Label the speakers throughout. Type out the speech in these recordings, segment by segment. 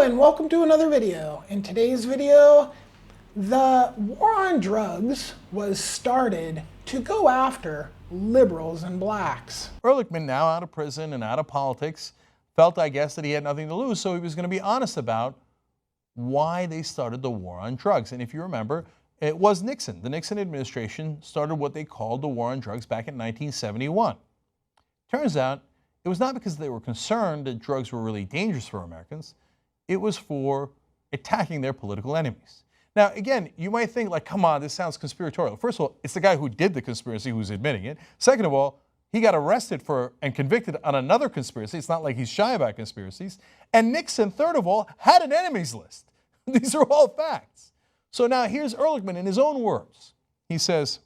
Speaker 1: and welcome to another video. In today's video, the war on drugs was started to go after liberals and blacks.
Speaker 2: Ehrlichman, now out of prison and out of politics, felt, I guess, that he had nothing to lose, so he was going to be honest about why they started the war on drugs. And if you remember, it was Nixon. The Nixon administration started what they called the war on drugs back in 1971. Turns out, it was not because they were concerned that drugs were really dangerous for Americans. It was for attacking their political enemies. Now, again, you might think, like, come on, this sounds conspiratorial. First of all, it's the guy who did the conspiracy who's admitting it. Second of all, he got arrested for and convicted on another conspiracy. It's not like he's shy about conspiracies. And Nixon, third of all, had an enemies list. These are all facts. So now here's Ehrlichman in his own words. He says,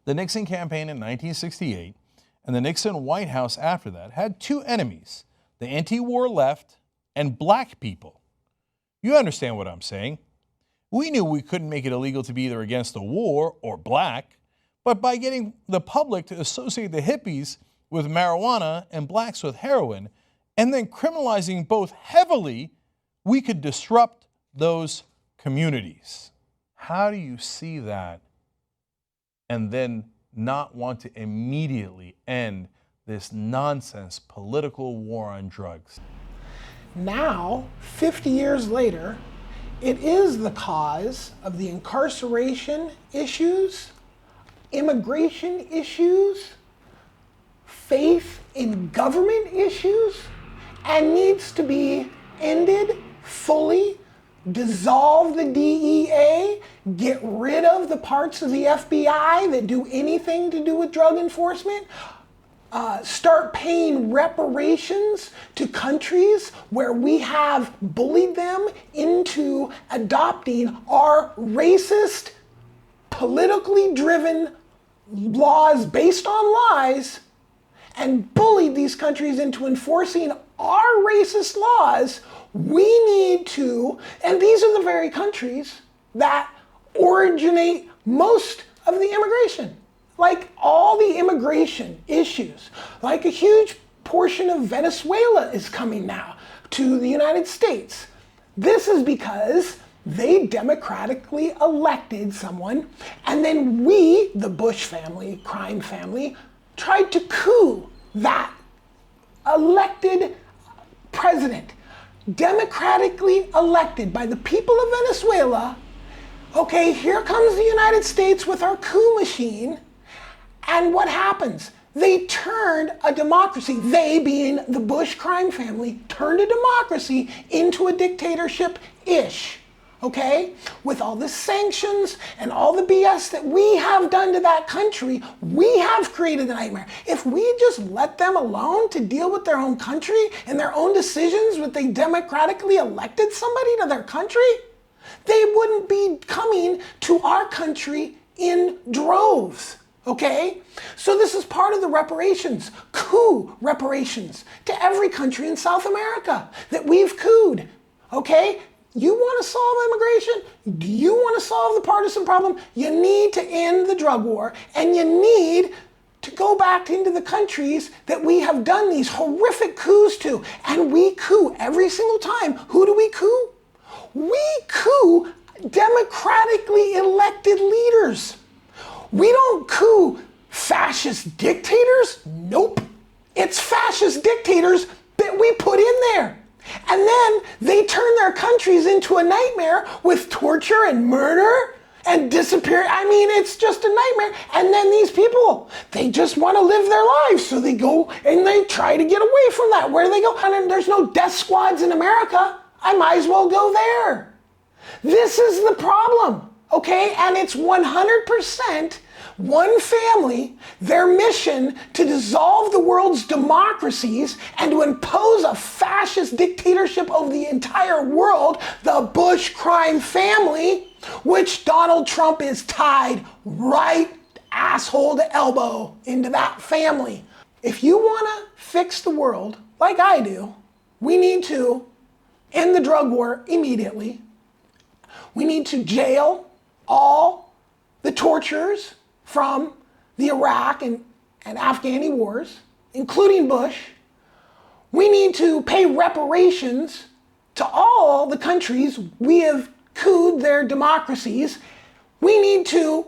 Speaker 2: the Nixon campaign in 1968 and the Nixon White House after that had two enemies, the anti-war left and black people. You understand what I'm saying? We knew we couldn't make it illegal to be either against the war or black, but by getting the public to associate the hippies with marijuana and blacks with heroin, and then criminalizing both heavily, we could disrupt those communities. How do you see that and then not want to immediately end this nonsense political war on drugs?
Speaker 1: Now, 50 years later, it is the cause of the incarceration issues, immigration issues, faith in government issues, and needs to be ended fully. Dissolve the DEA, get rid of the parts of the FBI that do anything to do with drug enforcement, start paying reparations to countries where we have bullied them into adopting our racist, politically driven laws based on lies, and bullied these countries into enforcing our racist laws. We need to, and these are the very countries that originate most of the immigration. Like all the immigration issues, like a huge portion of Venezuela is coming now to the United States. This is because they democratically elected someone, and then we, the Bush family, crime family, tried to coup that elected president, democratically elected by the people of Venezuela. Okay, here comes the United States with our coup machine, and what happens? They turned a democracy, they being the Bush crime family, turned a democracy into a dictatorship-ish. Okay? With all the sanctions and all the BS that we have done to that country, we have created a nightmare. If we just let them alone to deal with their own country and their own decisions, but they democratically elected somebody to their country, they wouldn't be coming to our country in droves. Okay? So this is part of the reparations, coup reparations to every country in South America that we've couped. Okay? You want to solve immigration? Do you want to solve the partisan problem? You need to end the drug war, and you need to go back into the countries that we have done these horrific coups to. And we coup every single time. Who do we coup? We coup democratically elected leaders. We don't coup fascist dictators. Nope. It's fascist dictators that we put in there. And then they turn their countries into a nightmare with torture and murder and disappear. I mean, it's just a nightmare. And then these people, they just want to live their lives. So they go and they try to get away from that. Where do they go? And there's no death squads in America. I might as well go there. This is the problem, okay? And it's 100% one family, their mission to dissolve the world's democracies and to impose a fascist dictatorship over the entire world, the Bush crime family, which Donald Trump is tied right asshole to elbow into that family. If you want to fix the world, like I do, we need to end the drug war immediately. We need to jail all the torturers from the Iraq and Afghani wars, including Bush. We need to pay reparations to all the countries we have cooed their democracies, we need to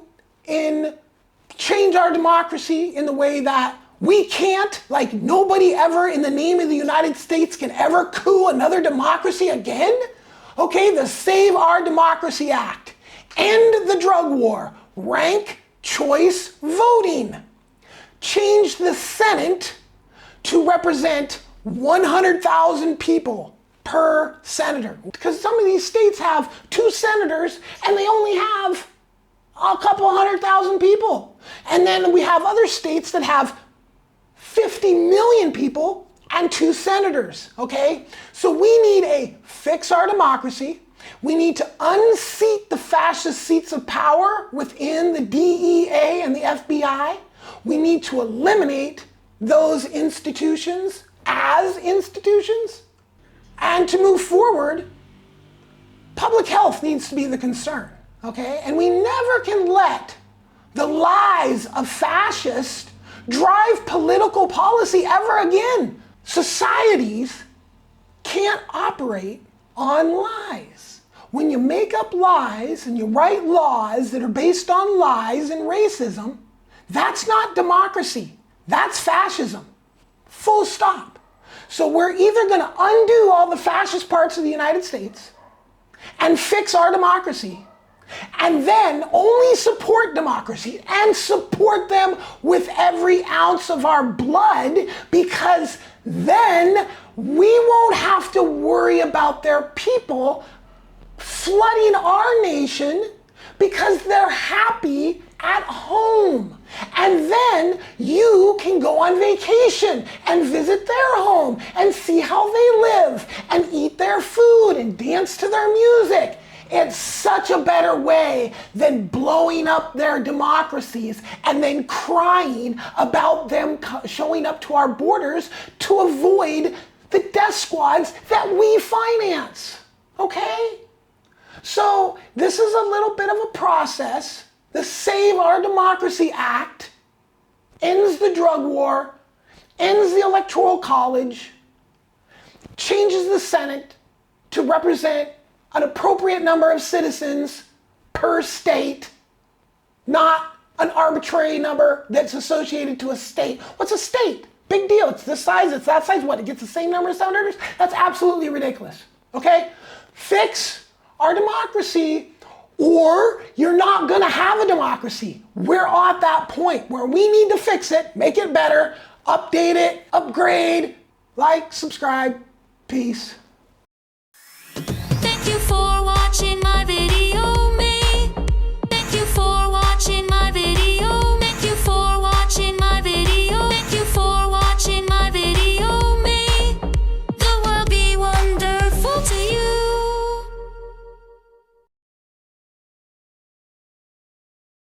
Speaker 1: change our democracy in the way that we can't, like nobody ever in the name of the United States can ever coup another democracy again. Okay, the Save Our Democracy Act. End the drug war. Rank choice voting. Change the Senate to represent 100,000 people per senator. Because some of these states have 2 senators and they only have a couple 100,000 people. And then we have other states that have 50 million people and 2 senators, okay? So we need a fix our democracy. We need to unseat the fascist seats of power within the DEA and the FBI. We need to eliminate those institutions as institutions. And to move forward, public health needs to be the concern, okay? And we never can let the lies of fascists drive political policy ever again. Societies can't operate on lies. When you make up lies and you write laws that are based on lies and racism, that's not democracy. That's fascism. Full stop. So we're either going to undo all the fascist parts of the United States and fix our democracy, and then only support democracy and support them with every ounce of our blood, because then we won't have to worry about their people flooding our nation because they're happy at home. And then you can go on vacation and visit their home and see how they live and eat their food and dance to their music. It's such a better way than blowing up their democracies and then crying about them showing up to our borders to avoid the death squads that we finance. Okay? So this is a little bit of a process. The Save Our Democracy Act ends the drug war, ends the Electoral College, changes the Senate to represent an appropriate number of citizens per state, not an arbitrary number that's associated to a state. What's a state? Big deal. It's this size, it's that size. What, it gets the same number of senators? That's absolutely ridiculous. Okay? Fix our democracy, or you're not going to have a democracy. We're at that point where we need to fix it, make it better, update it, upgrade, like, subscribe. Peace.